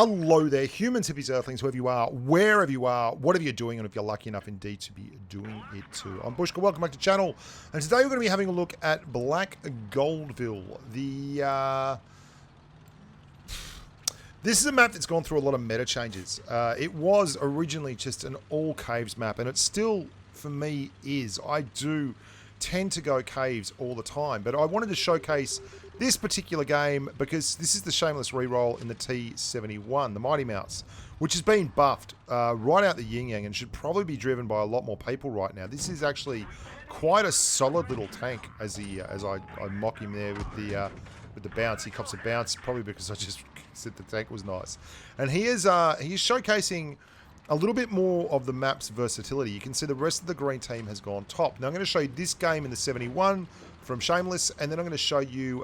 Hello there, humans, hippies, earthlings, whoever you are, wherever you are, whatever you're doing, and if you're lucky enough indeed to be doing it too. I'm Bushka, welcome back to the channel, and today we're going to be having a look at Black Goldville. This is a map that's gone through a lot of meta changes. It was originally just an all caves map, and it still, for me, is. I do tend to go caves all the time, but I wanted to showcase this particular game because this is the shameless reroll in the T71, the Mighty Mouse, which has been buffed right out the yin-yang and should probably be driven by a lot more people right now. This is actually quite a solid little tank as I mock him there with the bounce. He cops a bounce probably because I just said the tank was nice. And he is showcasing a little bit more of the map's versatility. You can see the rest of the green team has gone top. Now I'm going to show you this game in the 71 from Shameless, and then I'm going to show you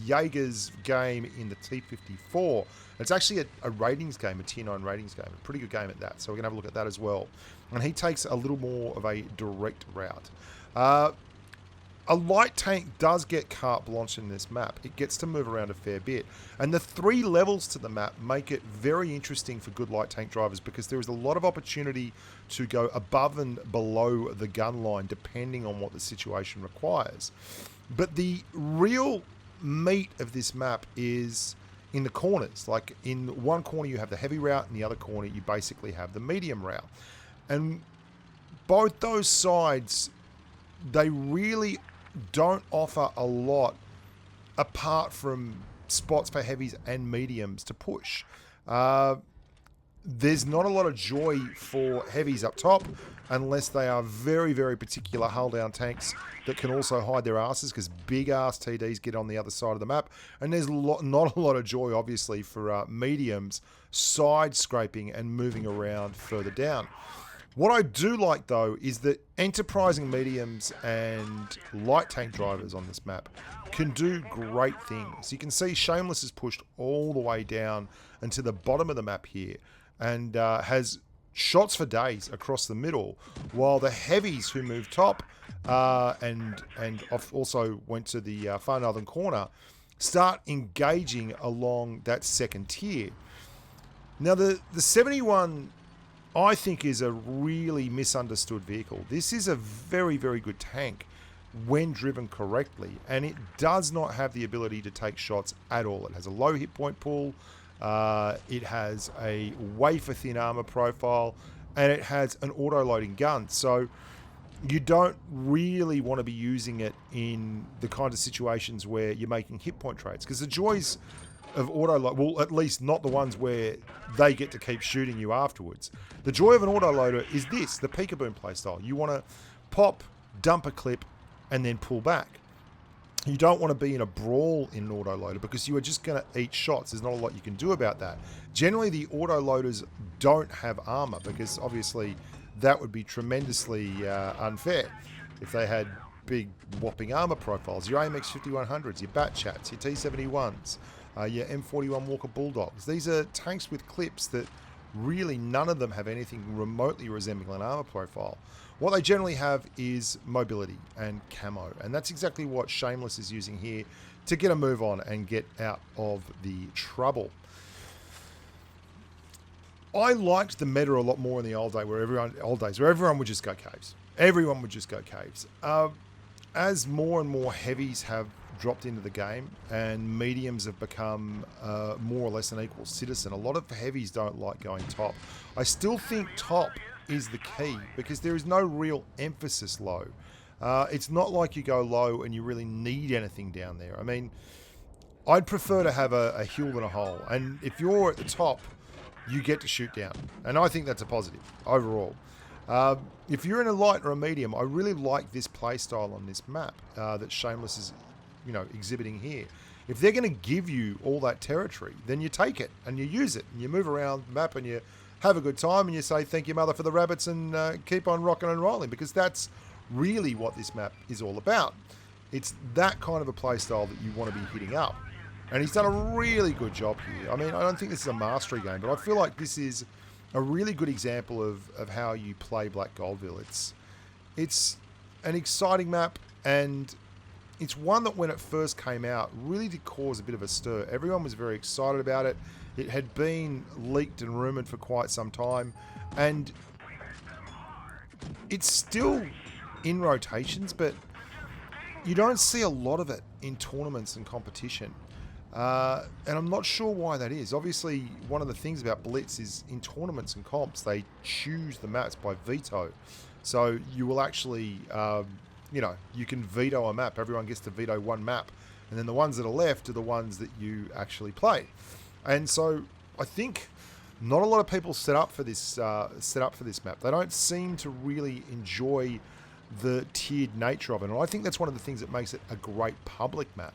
Jaeger's game in the T54. It's actually a ratings game, a tier 9 ratings game. A pretty good game at that, so we're going to have a look at that as well. And he takes a little more of a direct route. A light tank does get carte blanche in this map. It gets to move around a fair bit. And the 3 levels to the map make it very interesting for good light tank drivers because there is a lot of opportunity to go above and below the gun line depending on what the situation requires. But the real meat of this map is in the corners. Like in one corner you have the heavy route, in the other corner you basically have the medium route. And both those sides, they really don't offer a lot apart from spots for heavies and mediums to push. There's not a lot of joy for heavies up top unless they are very, very particular hull down tanks that can also hide their asses because big ass TDs get on the other side of the map. And there's not a lot of joy, obviously, for mediums side scraping and moving around further down. What I do like, though, is that enterprising mediums and light tank drivers on this map can do great things. You can see Shameless is pushed all the way down and to the bottom of the map here and has shots for days across the middle, while the heavies who move top and also went to the far northern corner start engaging along that second tier. Now, the 71... I think is a really misunderstood vehicle. This is a very, very good tank when driven correctly, and it does not have the ability to take shots at all. It has a low hit point pool, it has a wafer thin armor profile, and it has an auto-loading gun. So you don't really want to be using it in the kind of situations where you're making hit point trades, because the joys of auto-load, well, at least not the ones where they get to keep shooting you afterwards. The joy of an auto-loader is this, the peekaboo playstyle. You want to pop, dump a clip, and then pull back. You don't want to be in a brawl in an auto-loader because you are just going to eat shots. There's not a lot you can do about that. Generally, the auto-loaders don't have armor because obviously that would be tremendously unfair if they had big whopping armor profiles. Your AMX 5100s, your Bat Chats, your T71s, your M41 Walker Bulldogs. These are tanks with clips that really none of them have anything remotely resembling an armor profile. What they generally have is mobility and camo, and that's exactly what Shameless is using here to get a move on and get out of the trouble. I liked the meta a lot more in the old days where everyone would just go caves. Everyone would just go caves. As more and more heavies have dropped into the game and mediums have become more or less an equal citizen, a lot of heavies don't like going top. I still think top is the key because there is no real emphasis low. It's not like you go low and you really need anything down there. I mean, I'd prefer to have a hill than a hole, and if you're at the top you get to shoot down, and I think that's a positive overall. If you're in a light or a medium, I really like this playstyle on this map that Shameless is exhibiting here. If they're going to give you all that territory, then you take it and you use it and you move around the map and you have a good time and you say thank you mother for the rabbits and keep on rocking and rolling, because that's really what this map is all about. It's that kind of a play style that you want to be hitting up, and he's done a really good job here. I mean, I don't think this is a mastery game, but I feel like this is a really good example of how you play Black Goldville. It's an exciting map, and it's one that when it first came out really did cause a bit of a stir. Everyone was very excited about it. It had been leaked and rumoured for quite some time, and it's still in rotations, but you don't see a lot of it in tournaments and competition. And I'm not sure why that is. Obviously, one of the things about Blitz is in tournaments and comps, they choose the maps by veto. So you will actually, you can veto a map. Everyone gets to veto one map. And then the ones that are left are the ones that you actually play. And so I think not a lot of people set up for this map. They don't seem to really enjoy the tiered nature of it. And I think that's one of the things that makes it a great public map.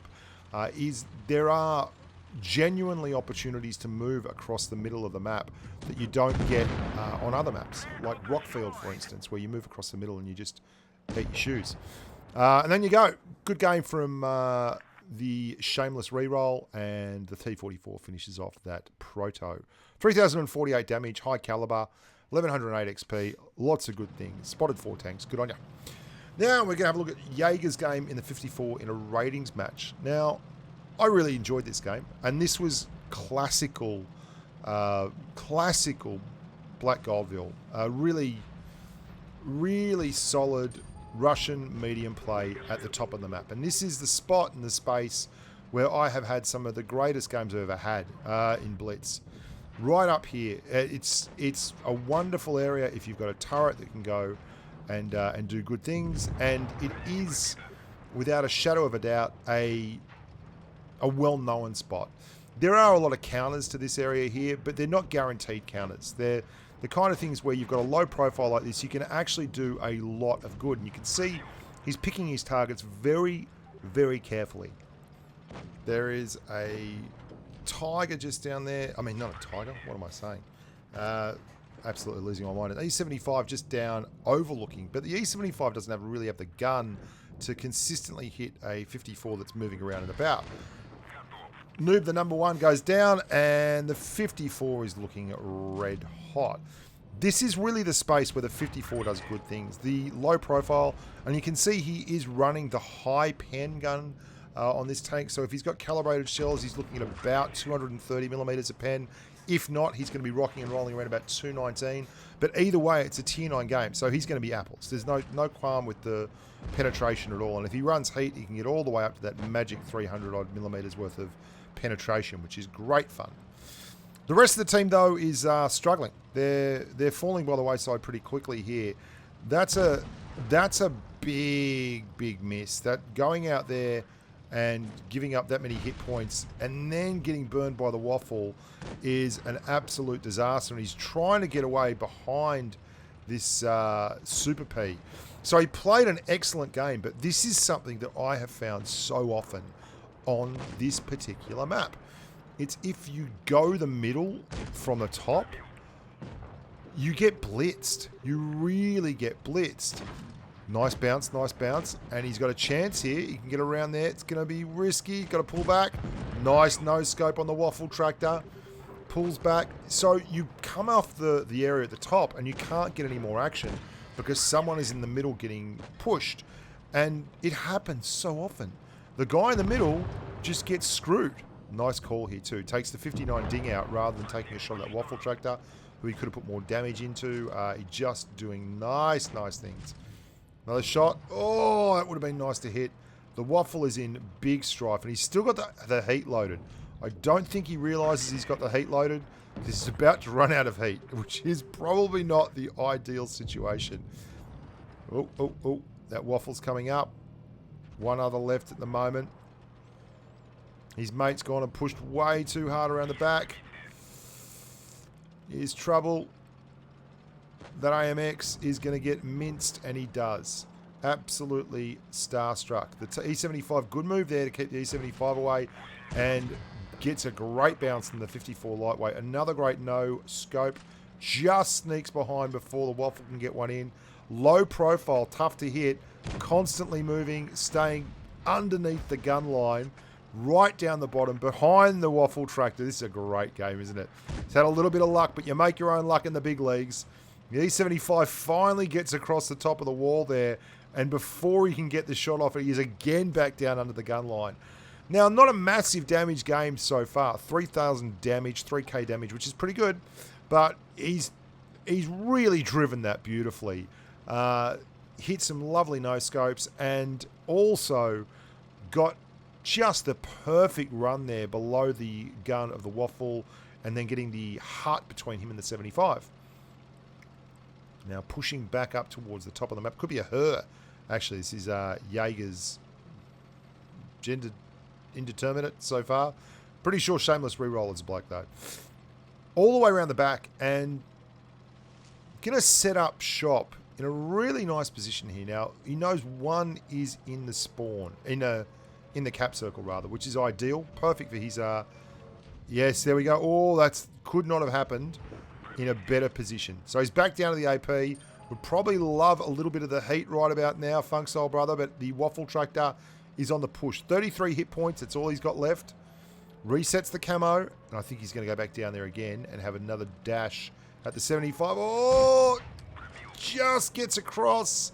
Is there are genuinely opportunities to move across the middle of the map that you don't get on other maps, like Rockfield, for instance, where you move across the middle and you just beat your shoes. And then you go. Good game from the Shameless reroll, and the T-44 finishes off that Proto. 3,048 damage, high caliber, 1,108 XP, lots of good things. Spotted 4 tanks, good on you. Now we're going to have a look at Jaeger's game in the 54 in a ratings match. Now, I really enjoyed this game, and this was classical Black Goldville. Really, really solid Russian medium play at the top of the map. And this is the spot and the space where I have had some of the greatest games I've ever had in Blitz. Right up here. It's a wonderful area if you've got a turret that can go and do good things, and it is, without a shadow of a doubt, a well-known spot. There are a lot of counters to this area here, but they're not guaranteed counters. They're the kind of things where you've got a low profile like this, you can actually do a lot of good, and you can see he's picking his targets very, very carefully. There is a tiger just down there. I mean, not a tiger. What am I saying? Absolutely losing my mind. An E75 just down, overlooking. But the E75 doesn't really have the gun to consistently hit a 54 that's moving around and about. Noob, the number 1, goes down, and the 54 is looking red hot. This is really the space where the 54 does good things. The low profile, and you can see he is running the high pen gun on this tank. So if he's got calibrated shells, he's looking at about 230 millimeters a pen. If not, he's going to be rocking and rolling around about 219. But either way, it's a tier 9 game, so he's going to be apples. There's no qualm with the penetration at all. And if he runs heat, he can get all the way up to that magic 300 odd millimeters worth of penetration, which is great fun. The rest of the team, though, is struggling. They're falling by the wayside pretty quickly here. That's a big miss. That going out there and giving up that many hit points and then getting burned by the waffle is an absolute disaster. And he's trying to get away behind this Super P. So he played an excellent game, but this is something that I have found so often on this particular map. It's if you go the middle from the top, you get blitzed. You really get blitzed. Nice bounce, and he's got a chance here. He can get around there. It's going to be risky. Got to pull back. Nice no scope on the waffle tractor. Pulls back. So you come off the area at the top, and you can't get any more action because someone is in the middle getting pushed. And it happens so often. The guy in the middle just gets screwed. Nice call here too. Takes the 59 ding out rather than taking a shot at that waffle tractor, who he could have put more damage into. He just doing nice things. Another shot. Oh, that would have been nice to hit. The waffle is in big strife, and he's still got the heat loaded. I don't think he realises he's got the heat loaded. This is about to run out of heat, which is probably not the ideal situation. Oh, that waffle's coming up. One other left at the moment. His mate's gone and pushed way too hard around the back. Here's trouble. That AMX is going to get minced, and he does. Absolutely starstruck. The E75, good move there to keep the E75 away, and gets a great bounce from the 54 lightweight. Another great no scope. Just sneaks behind before the waffle can get one in. Low profile, tough to hit. Constantly moving, staying underneath the gun line. Right down the bottom, behind the waffle tractor. This is a great game, isn't it? It's had a little bit of luck, but you make your own luck in the big leagues. The E75 finally gets across the top of the wall there, And before he can get the shot off, he is again back down under the gun line. Now, not a massive damage game so far. 3,000 damage, 3k damage, which is pretty good. But he's really driven that beautifully. Hit some lovely no-scopes and also got just the perfect run there below the gun of the waffle and then getting the hut between him and the 75. Now pushing back up towards the top of the map. Could be a her. Actually, this is Jaeger's gender indeterminate so far. Pretty sure Shameless Reroll is a bloke though. All the way around the back and going to set up shop in a really nice position here. Now, he knows one is in the spawn, in the cap circle rather, which is ideal. Perfect for his, yes, there we go. Oh, that could not have happened in a better position. So he's back down to the AP. Would probably love a little bit of the heat right about now, Funk Soul Brother, but the Waffle Tractor is on the push. 33 hit points, that's all he's got left. Resets the camo, and I think he's going to go back down there again and have another dash at the 75. Oh, just gets across.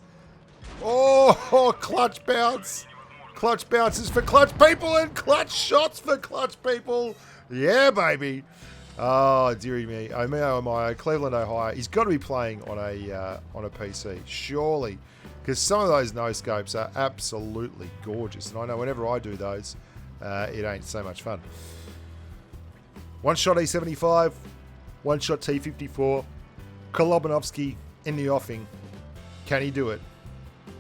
Oh, clutch bounce. Clutch bounces for clutch people and clutch shots for clutch people. Yeah, baby. Oh, dearie me. Oh my, Cleveland, Ohio. He's got to be playing on a PC, surely. Because some of those no-scopes are absolutely gorgeous. And I know whenever I do those, it ain't so much fun. One shot E75, one shot T54. Kolobanovsky in the offing. Can he do it?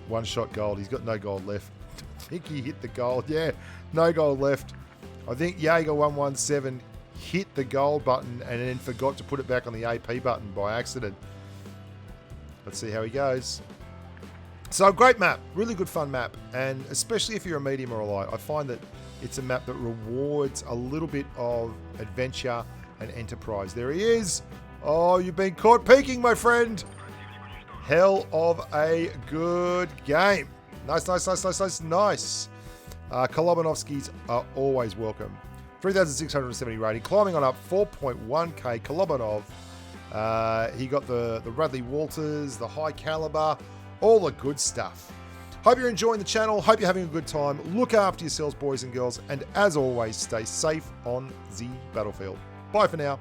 One shot gold. He's got no gold left. I think he hit the gold. Yeah, no gold left. I think Jaeger 117 hit the gold button and then forgot to put it back on the AP button by accident. Let's see how he goes. So, great map. Really good fun map. And especially if you're a medium or a light, I find that it's a map that rewards a little bit of adventure and enterprise. There he is. Oh, you've been caught peeking, my friend. Hell of a good game. Nice. Kolobanovskis are always welcome. 3,670 rating, climbing on up 4.1k. Kolobanov. He got the Radley Walters, the high caliber, all the good stuff. Hope you're enjoying the channel. Hope you're having a good time. Look after yourselves, boys and girls. And as always, stay safe on the battlefield. Bye for now.